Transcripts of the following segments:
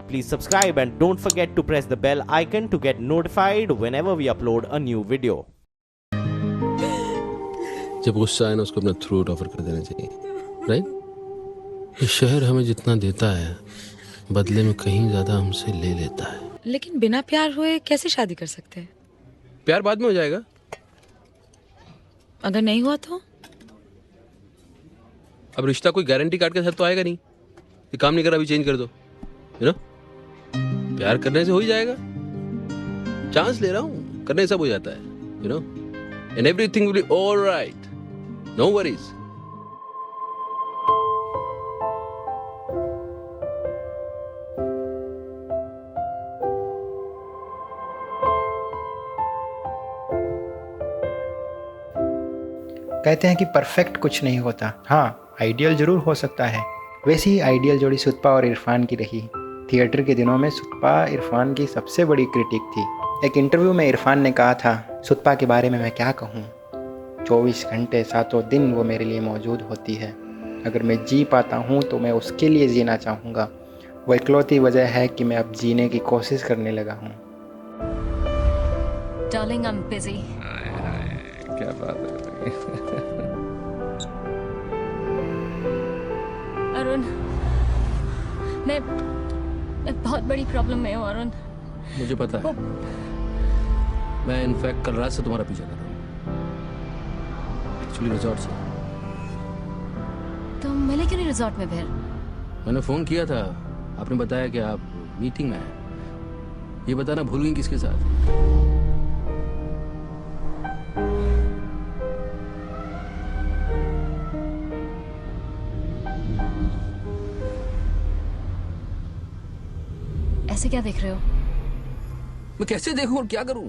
Please subscribe and don't forget to press the bell icon to get notified whenever we upload a new video. जब गुस्सा आए ना उसको अपना throat offer कर देना चाहिए, राइट? ये शहर हमें जितना देता है बदले में कहीं ज्यादा हमसे ले लेता है। लेकिन बिना प्यार हुए कैसे शादी कर सकते हैं? प्यार बाद में हो जाएगा। अगर नहीं हुआ तो? अब रिश्ता कोई गारंटी कार्ड के साथ तो आएगा नहीं। ये काम नहीं कर रहा, अभी चेंज कर दो, यू नो। प्यार करने से हो ही जाएगा। चांस ले रहा हूँ, करने से सब हो जाता है, you know. And everything will be alright, no worries. कहते हैं कि परफेक्ट कुछ नहीं होता, हाँ आइडियल जरूर हो सकता है। वैसे ही आइडियल जोड़ी सुतपा और इरफान की रही। थिएटर के दिनों में सुतपा इरफान की सबसे बड़ी क्रिटिक थी। एक इंटरव्यू में इरफान ने कहा था, सुतपा के बारे में मैं क्या कहूँ, 24 घंटे सातों दिन वो मेरे लिए मौजूद होती है। अगर मैं जी पाता हूँ तो मैं उसके लिए जीना चाहूँगा। वो इकलौती वजह है कि मैं अब जीने की कोशिश करने लगा हूँ। Darling, I'm busy. क्या बात है। अरुण, मैं बहुत बड़ी प्रॉब्लम में हूँ अरुण। मुझे पता है। मैं इनफैक्ट कल रात से तुम्हारा पीछा कर रहा हूँ, एक्चुअली रिजॉर्ट से। तुम मिले क्यों नहीं रिजॉर्ट में फिर? मैंने फोन किया था, आपने बताया कि आप मीटिंग में हैं। ये बताना भूल गई किसके साथ? ऐसे क्या देख रहे हो? मैं कैसे देखूं और क्या करूं?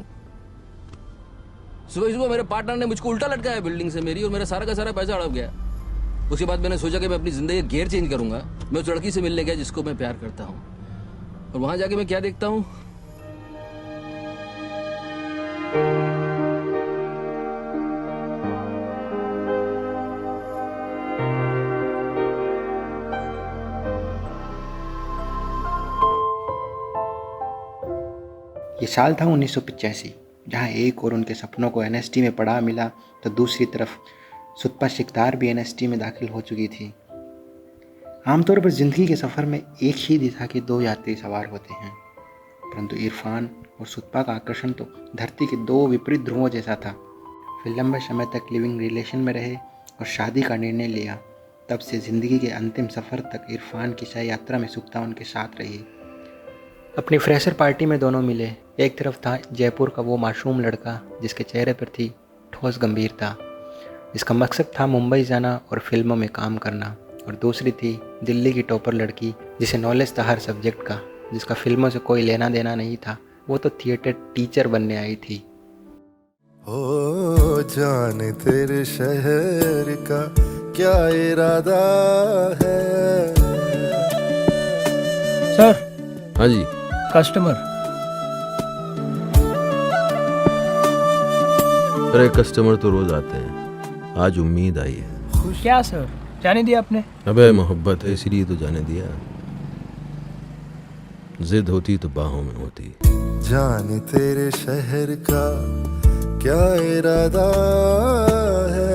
सुबह सुबह मेरे पार्टनर ने मुझको उल्टा लटकाया बिल्डिंग से मेरी, और मेरा सारा का सारा पैसा हड़प गया। उसके बाद मैंने सोचा कि मैं अपनी जिंदगी का गियर चेंज करूंगा। मैं उस लड़की से मिलने गया जिसको मैं प्यार करता हूं, और वहां जाके मैं क्या देखता हूं? ये साल था 1985, जहाँ एक और उनके सपनों को एनएसटी में पड़ा मिला तो दूसरी तरफ सुतपा शिकदार भी एनएसटी में दाखिल हो चुकी थी। आमतौर पर ज़िंदगी के सफ़र में एक ही दिशा के दो यात्री सवार होते हैं, परंतु इरफान और सुतपा का आकर्षण तो धरती के दो विपरीत ध्रुवों जैसा था। फिर लंबे समय तक लिविंग रिलेशन में रहे और शादी का निर्णय लिया। तब से ज़िंदगी के अंतिम सफ़र तक इरफान की सह यात्रा में सुकता उनके साथ रही। अपनी फ्रेशर पार्टी में दोनों मिले। एक तरफ था जयपुर का वो मासूम लड़का जिसके चेहरे पर थी ठोस गंभीरता, जिसका मकसद था मुंबई जाना और फिल्मों में काम करना, और दूसरी थी दिल्ली की टॉपर लड़की जिसे नॉलेज था हर सब्जेक्ट का, जिसका फिल्मों से कोई लेना देना नहीं था। वो तो थिएटर टीचर बनने आई थी। ओ जाने तेरे शहर का क्या इरादा है। सर। हाँ जी। कस्टमर। अरे कस्टमर तो रोज आते हैं, आज उम्मीद आई है। क्या सर, जाने दिया आपने? अबे मोहब्बत है इसलिए तो जाने दिया। जिद होती तो बाहों में होती। जाने तेरे शहर का क्या इरादा है।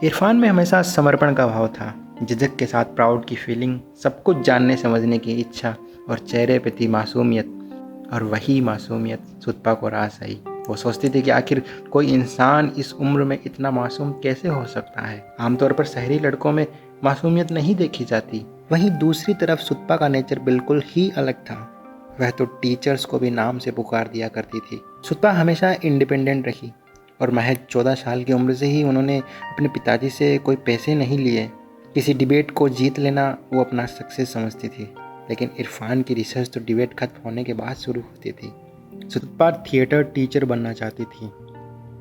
इरफान में हमेशा समर्पण का भाव था, झिझक के साथ प्राउड की फीलिंग, सब कुछ जानने समझने की इच्छा, और चेहरे पे थी मासूमियत। और वही मासूमियत सुतपा को रास आई। वो सोचती थी कि आखिर कोई इंसान इस उम्र में इतना मासूम कैसे हो सकता है। आमतौर पर शहरी लड़कों में मासूमियत नहीं देखी जाती। वहीं दूसरी तरफ सुतपा का नेचर बिल्कुल ही अलग था। वह तो टीचर्स को भी नाम से पुकार दिया करती थी। सुतपा हमेशा इंडिपेंडेंट रही और महज 14 साल की उम्र से ही उन्होंने अपने पिताजी से कोई पैसे नहीं लिए। किसी डिबेट को जीत लेना वो अपना सक्सेस समझती थी। लेकिन इरफान की रिसर्च तो डिबेट खत्म होने के बाद शुरू होती थी। सुतपा थिएटर टीचर बनना चाहती थी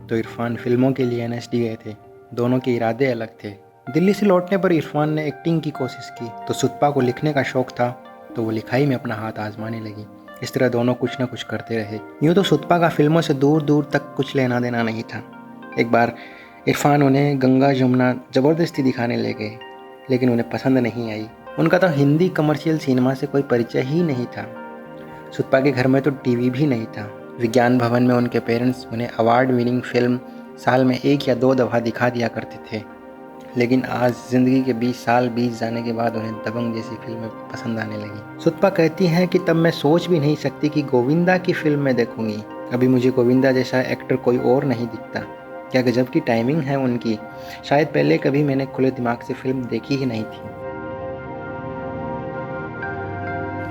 तो इरफान फिल्मों के लिए एनएसडी गए थे। दोनों के इरादे अलग थे। दिल्ली से लौटने पर इरफान ने एक्टिंग की कोशिश की तो सुतपा को लिखने का शौक था, तो वो लिखाई में अपना हाथ आजमाने लगी। इस तरह दोनों कुछ न कुछ करते रहे। यूँ तो सुतपा का फिल्मों से दूर दूर तक कुछ लेना देना नहीं था। एक बार इरफान उन्हें गंगा जमुना ज़बरदस्ती दिखाने ले गए। लेकिन उन्हें पसंद नहीं आई। उनका तो हिंदी कमर्शियल सिनेमा से कोई परिचय ही नहीं था। सुतपा के घर में तो टीवी भी नहीं था। विज्ञान भवन में उनके पेरेंट्स उन्हें अवार्ड विनिंग फिल्म साल में 1 या 2 दफ़ा दिखा दिया करते थे। लेकिन आज ज़िंदगी के 20 साल बीत जाने के बाद उन्हें दबंग जैसी फिल्में पसंद आने लगी। सुतपा कहती हैं कि तब मैं सोच भी नहीं सकती कि गोविंदा की फिल्म में देखूंगी। अभी मुझे गोविंदा जैसा एक्टर कोई और नहीं दिखता। क्या गजब की टाइमिंग है उनकी। शायद पहले कभी मैंने खुले दिमाग से फिल्म देखी ही नहीं थी।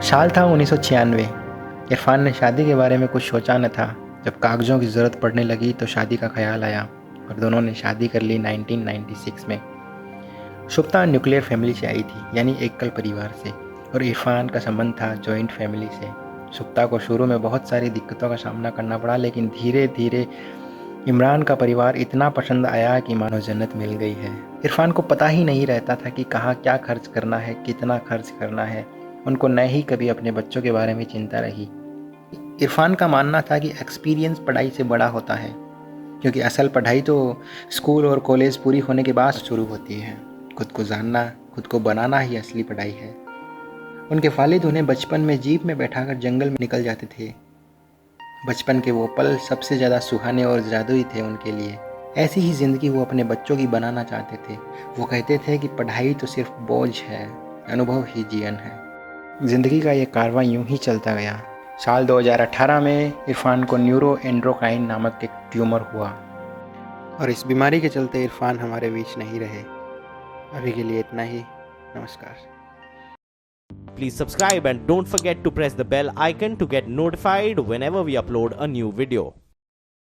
साल था 1996। इरफान ने शादी के बारे में कुछ सोचा न था। जब कागज़ों की ज़रूरत पड़ने लगी तो शादी का ख्याल आया और दोनों ने शादी कर ली 1996 में। शुभता न्यूक्लियर फैमिली से आई थी, यानी एकल परिवार से, और इरफान का संबंध था जॉइंट फैमिली से। शुभता को शुरू में बहुत सारी दिक्कतों का सामना करना पड़ा, लेकिन धीरे धीरे इमरान का परिवार इतना पसंद आया कि मानो जन्नत मिल गई है। इरफान को पता ही नहीं रहता था कि कहाँ क्या खर्च करना है, कितना खर्च करना है। उनको न ही कभी अपने बच्चों के बारे में चिंता रही। इरफान का मानना था कि एक्सपीरियंस पढ़ाई से बड़ा होता है, क्योंकि असल पढ़ाई तो स्कूल और कॉलेज पूरी होने के बाद शुरू होती है। खुद को जानना, खुद को बनाना ही असली पढ़ाई है। उनके वालिद उन्हें बचपन में जीप में बैठाकर जंगल में निकल जाते थे। बचपन के वो पल सबसे ज़्यादा सुहाने और जादुई थे उनके लिए। ऐसी ही ज़िंदगी वो अपने बच्चों की बनाना चाहते थे। वो कहते थे कि पढ़ाई तो सिर्फ बोझ है, अनुभव ही जीवन है। ज़िंदगी का ये कारवां यूं ही चलता गया। साल 2018 में इरफान को न्यूरो एंड्रोक्राइन नामक एक ट्यूमर हुआ और इस बीमारी के चलते इरफान हमारे बीच नहीं रहे। अभी के लिए इतना ही। नमस्कार। Please subscribe and don't forget to press the bell icon to get notified whenever we upload a new video.